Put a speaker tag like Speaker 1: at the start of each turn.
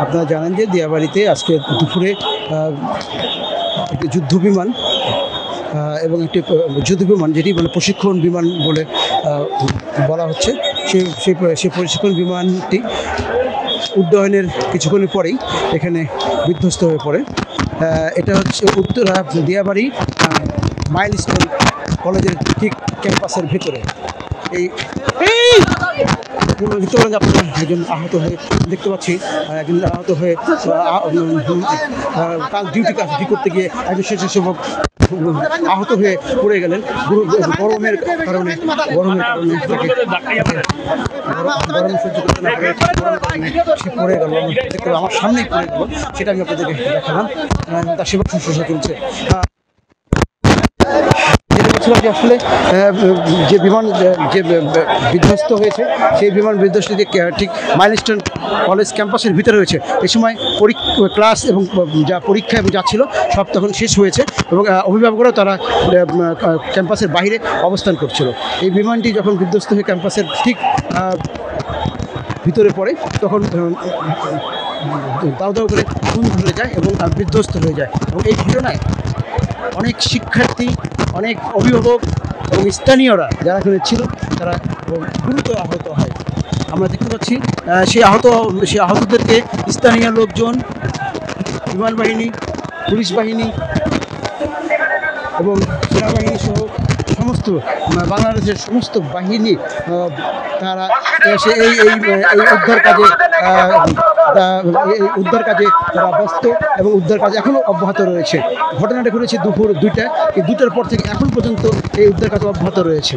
Speaker 1: আপনারা জানেন যে দিয়াবাড়িতে আজকে দুপুরে একটি যুদ্ধ বিমান এবং একটি যুদ্ধ বিমান যেটি বলে প্রশিক্ষণ বিমান বলে বলা হচ্ছে, সেই প্রশিক্ষণ বিমানটি উড্ডয়নের কিছুক্ষণ পরেই এখানে বিধ্বস্ত হয়ে পড়ে। এটা হচ্ছে উত্তরা দিয়াবাড়ি মাইলস্টোন কলেজের ঠিক ক্যাম্পাসের ভিতরে। চলেন আপনারা একজন আহত হয়ে দেখতে পাচ্ছি, একজন আহত হয়ে কাজ ডিউটি করতে গিয়ে একজন স্বেচ্ছাসেবক আহত হয়ে পড়ে গেলেন গরমের কারণে তাকে গরম সহ্য করতে না পারে সে পড়ে গেল। দেখতে আমার সামনেই পড়ে গেল, সেটা আমি আপনাদেরকে দেখালাম। তার সেবা শুশ্রূষা চলছে। যে আসলে যে বিমান যে বিধ্বস্ত হয়েছে সেই বিমান বিধ্বস্ত ঠিক মাইলস্টোন কলেজ ক্যাম্পাসের ভিতরে রয়েছে। এই সময় ক্লাস এবং যা পরীক্ষা এবং যা ছিল সব তখন শেষ হয়েছে এবং অভিভাবকরাও তারা ক্যাম্পাসের বাইরে অবস্থান করছিল। এই বিমানটি যখন বিধ্বস্ত হয়ে ক্যাম্পাসের ঠিক ভিতরে পড়ে তখন দাউ দাউ করে ঘুম ধরে যায় এবং বিধ্বস্ত হয়ে যায়। এবং এই ঘটনায় অনেক শিক্ষার্থী, অনেক অভিভাবক এবং স্থানীয়রা যারা এখানে ছিল তারা গুরুতর আহত হয়। আমরা দেখতে পাচ্ছি সেই আহতদেরকে স্থানীয় লোকজন, বিমান বাহিনী, পুলিশ বাহিনী এবং সেনাবাহিনী সহ সমস্ত বাংলাদেশের সমস্ত বাহিনী তারা এসে এই উদ্ধার কাজে তারা ব্যস্ত এবং উদ্ধার কাজ এখনও অব্যাহত রয়েছে। ঘটনাটা ঘটেছে দুপুর 2টায়। এই 2টার পর থেকে এখন পর্যন্ত এই উদ্ধার কাজ অব্যাহত রয়েছে।